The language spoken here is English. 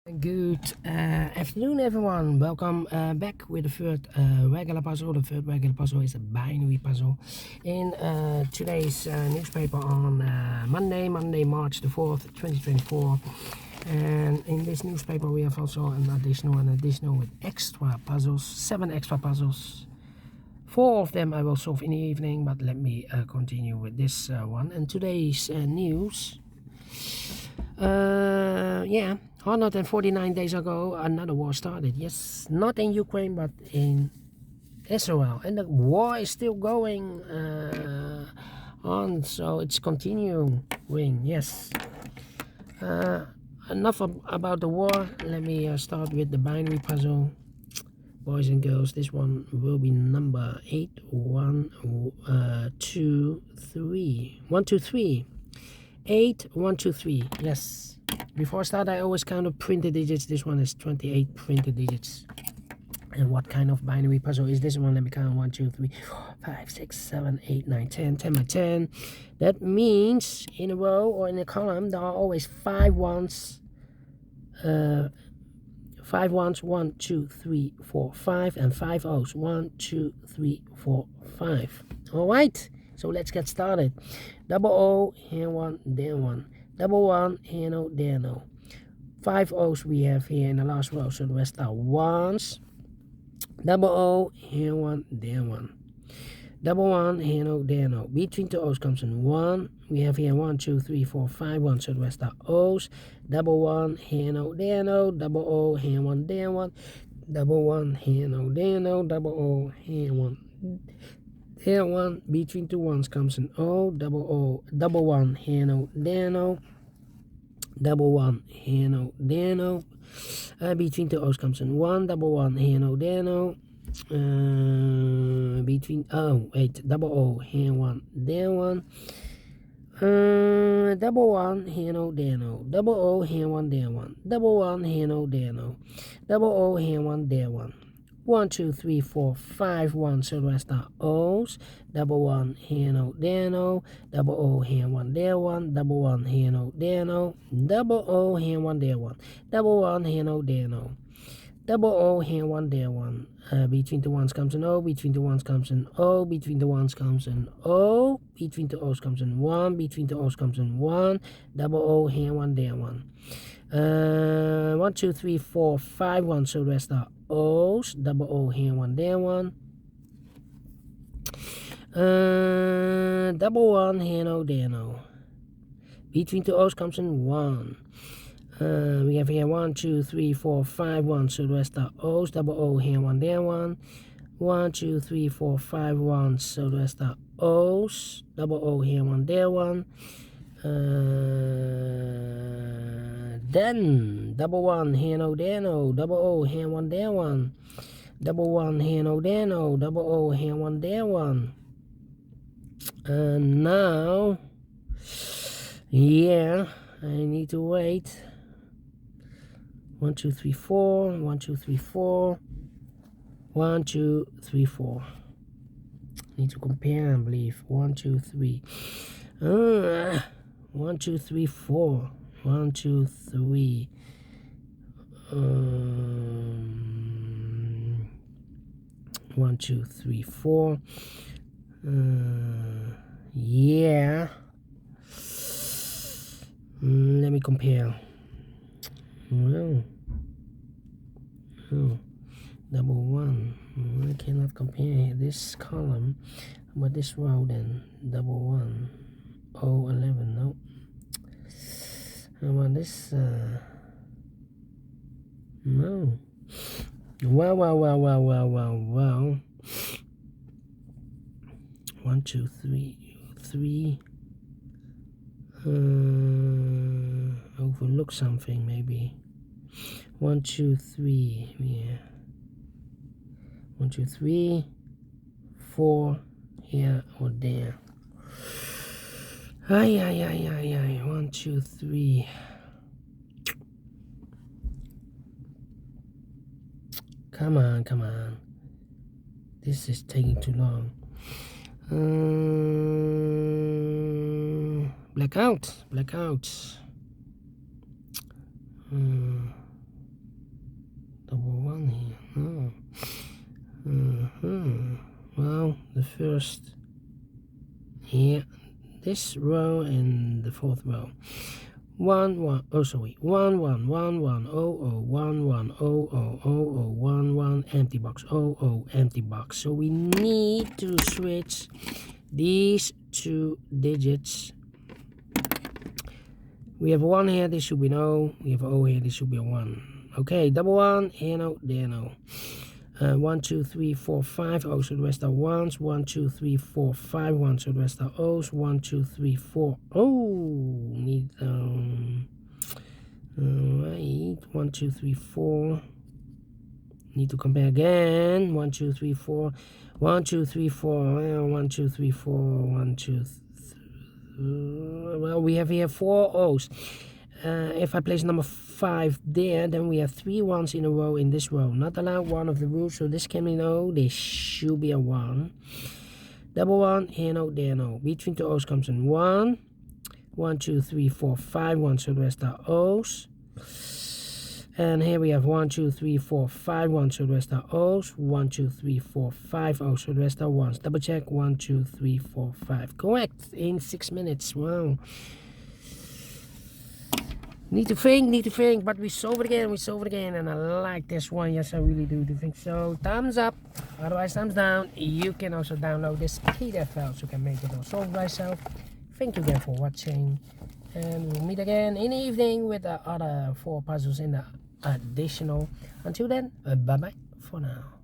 Good afternoon, everyone. Welcome back with the third regular puzzle. The third regular puzzle is a binary puzzle. In today's newspaper on Monday, March the 4th, 2024. And in this newspaper, we have also an additional with extra puzzles, 7 extra puzzles. 4 of them I will solve in the evening, but let me continue with this one. And today's news. 149 days ago, another war started. Yes, not in Ukraine, but in Israel. And the war is still going on, so it's continuing. Yes. Enough about the war. Let me start with the binary puzzle. Boys and girls, this one will be number 8, 1, 2, 3. 1, 2, 3. 8, 1, 2, 3. Yes. Before I start, I always count the printed digits. This one is 28 printed digits. And what kind of binary puzzle is this one? Let me count. 1, 2, 3, 4, 5, 6, 7, 8, 9, 10. 10 by 10. That means in a row or in a column, there are always 5 ones. 5 ones. 1, 2, 3, 4, 5. And 5 O's. 1, 2, 3, 4, 5. Alright. So let's get started. Double O, here one, there one. Double one, here no, there no. 5 O's we have here in the last row, so the rest are ones. Double O, here one, there one. Double one, here no, there no. Between the O's comes in 1. We have here 1, 2, 3, 4, 5 1, so the rest are O's. Double one, here no, there no. Double O, here one, there one. Double one, here no, there no. Double O, here one. Here one, between two ones comes an O, double one, here no, there no. Double one, here no, there no. Between two O's comes an 1, double one, here no, there no. Double O, here one, there one. Double one, here no, there no. Double O, here one, there one. Double one, here no, there no. Double O, here one, there one. 1, 2, 3, 4, 5 1, so the rest are O's. Double one, here no, there no. Double O, here one, there one. Double one, here no, there no. Double O, here one, there one. Double one, here no, there no. Double O, here one, there one. Between the ones comes an O. Between the ones comes an O. Between the ones comes an O. Between the O's comes an 1. Between the O's comes an 1. Double O, here one, there one. 1, 2, 3, 4, 5 1, so the rest are O's. Double O, here one, there one. Double one, here no, there no. Between two O's comes in 1. We have here 1, 2, 3, 4, 5 1, so the rest are O's. Double O, here one, there one. 1, 2, 3, 4, 5 1, so the rest are O's. Double O, here one, there one. Then double one, here no, there no. Double O, here one, there one. Double one, here no, there no. Double O, here one, there one. And now, I need to wait. 1, 2, 3, 4. 1, 2, 3, 4. 1, 2, 3, 4. Need to compare, I believe. 1, 2, 3. 1, 2, 3, 4. 1, 2, 3. 1, 2, 3, 4. Let me compare. Double one. I cannot compare this column, but this row then. Double one. 11. No. How about this? No. Wow. 1, 2, 3. 3. Overlook something maybe. 1, 2, 3. Yeah. 1, 2, 3. 4 here or there. 1, 2, 3. Come on. This is taking too long. Blackout. first here, this row and the fourth row. 1 1 oh sorry 1 1 1 1 0 0 1 1 0 0 0 0 1 1 empty box 0 0 empty box. So we need to switch these two digits. We have 1 here, this should be no. We have 0 here, this should be a 1. Okay, double 1 here, no, there, no. 1 2 3 4 5 O's, so the rest are 1s. 1 2 3 4 5 1s, so the rest are O's. 1 2 3 4 need alright, 1 2 3 4 need to compare again. 1 2 3 4 1 2 3 4 1 2 3 4 1 2 well, we have here 4 O's. If I place number 5 there, then we have 3 1s in a row in this row. Not allowed, one of the rules, so this can be no. This should be a 1. Double 1, here no, there no. Between two O's comes in 1. 1 2 3 4 5 1, so the rest are O's. And here we have 1 2 3 4 5 1, so the rest are O's. 1 2 3 4 5 O's, so the rest are 1s. Double check. 1 2 3 4 5. Correct in 6 minutes. Wow. Need to think, but we solve it again, and I like this one. Yes, I really do think so. Thumbs up, otherwise thumbs down. You can also download this PDF file, so you can make it all solve by yourself. Thank you again for watching, and we'll meet again in the evening with the other 4 puzzles in the additional. Until then, bye bye for now.